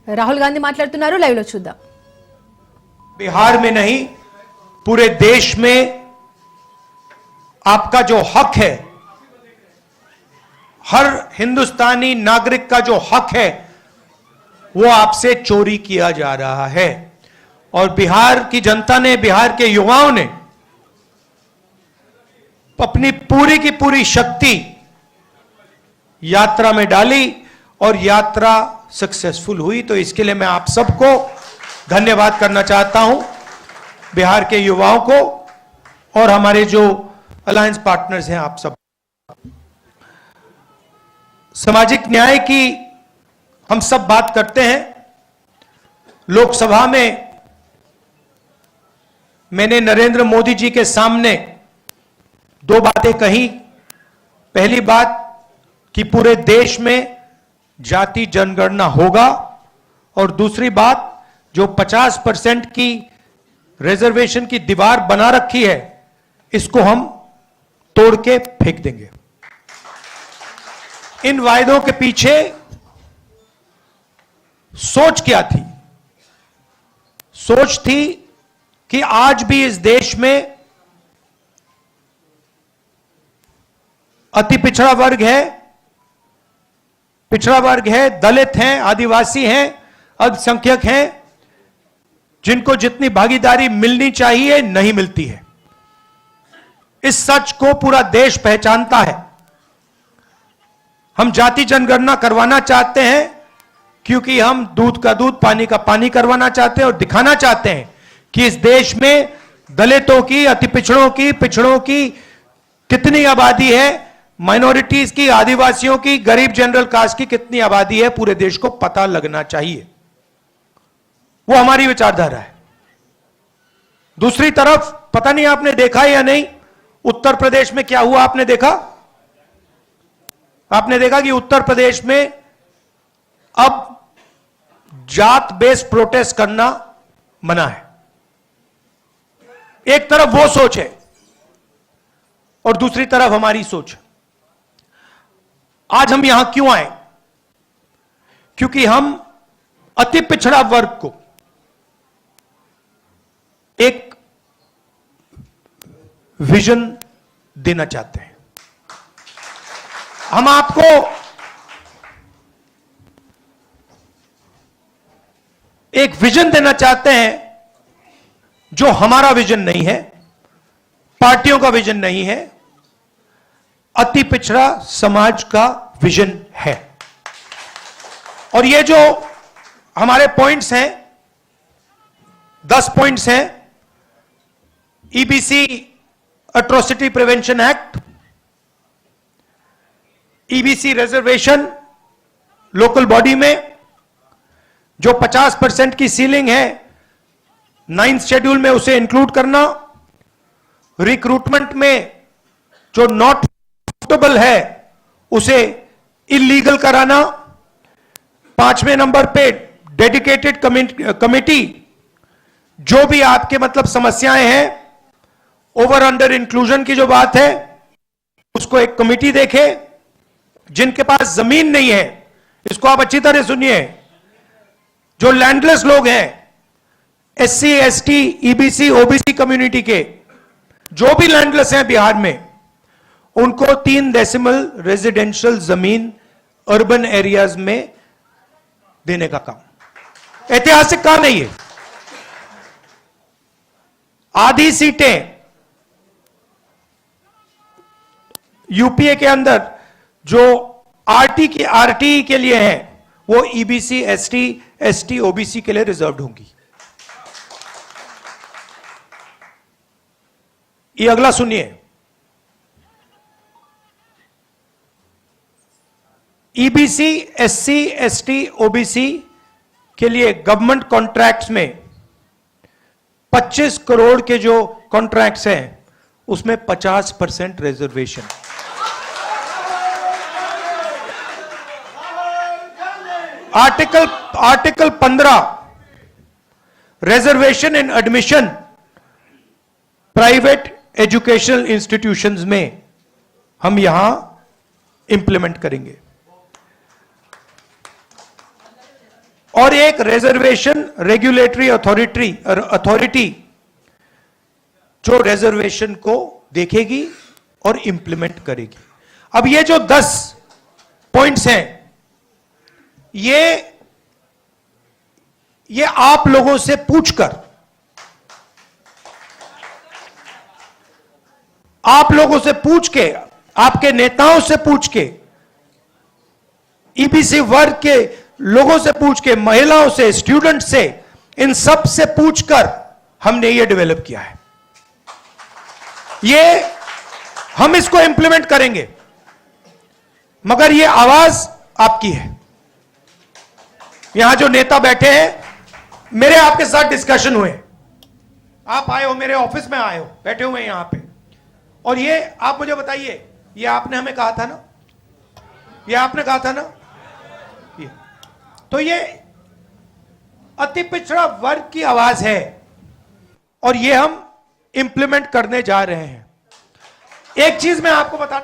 రాహుల్ గాంధీ మాట్లాడుతున్నారు, లైవ్ లో చూద్దాం. बिहार में नहीं पूरे देश में आपका जो हक है, हर हिंदुस्तानी नागरिक का जो हक है वो आपसे चोरी किया जा रहा है. और बिहार की जनता ने, बिहार के युवाओं ने अपनी पूरी की पूरी शक्ति यात्रा में डाली और यात्रा सक्सेसफुल हुई. तो इसके लिए मैं आप सबको धन्यवाद करना चाहता हूं, बिहार के युवाओं को और हमारे जो अलायंस पार्टनर्स हैं आप सब. सामाजिक न्याय की हम सब बात करते हैं. लोकसभा में मैंने नरेंद्र मोदी जी के सामने दो बातें कही. पहली बात कि पूरे देश में जाति जनगणना होगा, और दूसरी बात जो 50% की रिजर्वेशन की दीवार बना रखी है इसको हम तोड़ के फेंक देंगे. इन वायदों के पीछे सोच क्या थी? सोच थी कि आज भी इस देश में अति पिछड़ा वर्ग है, दलित हैं, आदिवासी हैं, अल्पसंख्यक हैं, जिनको जितनी भागीदारी मिलनी चाहिए नहीं मिलती है. इस सच को पूरा देश पहचानता है. हम जाति जनगणना करवाना चाहते हैं क्योंकि हम दूध का दूध, पानी का पानी करवाना चाहते हैं और दिखाना चाहते हैं कि इस देश में दलितों की, अति पिछड़ों की कितनी आबादी है, माइनॉरिटीज की, आदिवासियों की, गरीब जनरल कास्ट की कितनी आबादी है, पूरे देश को पता लगना चाहिए. वो हमारी विचारधारा है. दूसरी तरफ पता नहीं आपने देखा या नहीं, उत्तर प्रदेश में क्या हुआ आपने देखा? आपने देखा कि उत्तर प्रदेश में अब जात बेस्ड प्रोटेस्ट करना मना है. एक तरफ वो सोच है और दूसरी तरफ हमारी सोच. आज हम यहां क्यों आए? क्योंकि हम अति पिछड़ा वर्ग को एक विजन देना चाहते हैं. हम आपको एक विजन देना चाहते हैं जो हमारा विजन नहीं है, पार्टियों का विजन नहीं है, अति पिछड़ा समाज का विजन है. और ये जो हमारे पॉइंट्स हैं, 10 पॉइंट्स हैं. EBC atrocity prevention act, EBC reservation local body में जो 50% की सीलिंग है, 9th शेड्यूल में उसे इंक्लूड करना. रिक्रूटमेंट में जो नॉट सूटेबल है उसे इलीगल कराना. 5वें नंबर पे डेडिकेटेड कमिटी, जो भी आपके मतलब समस्याएं हैं, ओवर अंडर इंक्लूजन की जो बात है उसको एक कमिटी देखे. जिनके पास जमीन नहीं है, इसको आप अच्छी तरह सुनिए, जो लैंडलेस लोग हैं, SC, ST, EBC, OBC community के जो भी लैंडलेस हैं बिहार में, उनको 3 डेसिमल रेजिडेंशियल जमीन अर्बन एरियाज में देने का काम. ऐतिहासिक काम है ये. आधी सीटें यूपीए के अंदर जो आरटी के लिए हैं वो ईबीसी, एसटी, एसटी, ओबीसी के लिए रिजर्व्ड होंगी. ये अगला सुनिए. ईबीसी, एससी, एसटी, ओबीसी के लिए गवर्नमेंट कॉन्ट्रैक्ट्स में 25 करोड़ के जो कॉन्ट्रैक्ट्स हैं उसमें 50% रिजर्वेशन. आर्टिकल 15 रिजर्वेशन इन एडमिशन प्राइवेट एजुकेशनल इंस्टीट्यूशंस में हम यहां इंप्लीमेंट करेंगे. और एक रिजर्वेशन रेगुलेटरी अथॉरिटी जो रिजर्वेशन को देखेगी और इंप्लीमेंट करेगी। अब ये जो 10 पॉइंट्स हैं, ये आप लोगों से पूछकर, आप लोगों से पूछ के, आपके नेताओं से पूछ के, ईबीसी वर्ग के लोगों से पूछ के, महिलाओं से, स्टूडेंट से, इन सब से पूछकर हमने ये डेवलप किया है। ये हम इसको इंप्लीमेंट करेंगे, मगर ये आवाज आपकी है। यहां जो नेता बैठे हैं, मेरे आपके साथ डिस्कशन हुए, आप आए हो, मेरे ऑफिस में आए हो, बैठे हुए हैं यहां पे, और ये आप मुझे बताइए, ये आपने हमें कहा था ना, ये आपने कहा था ना, तो ये अति पिछड़ा वर्ग की आवाज है और ये हम इंप्लीमेंट करने जा रहे हैं। एक चीज मैं आपको बता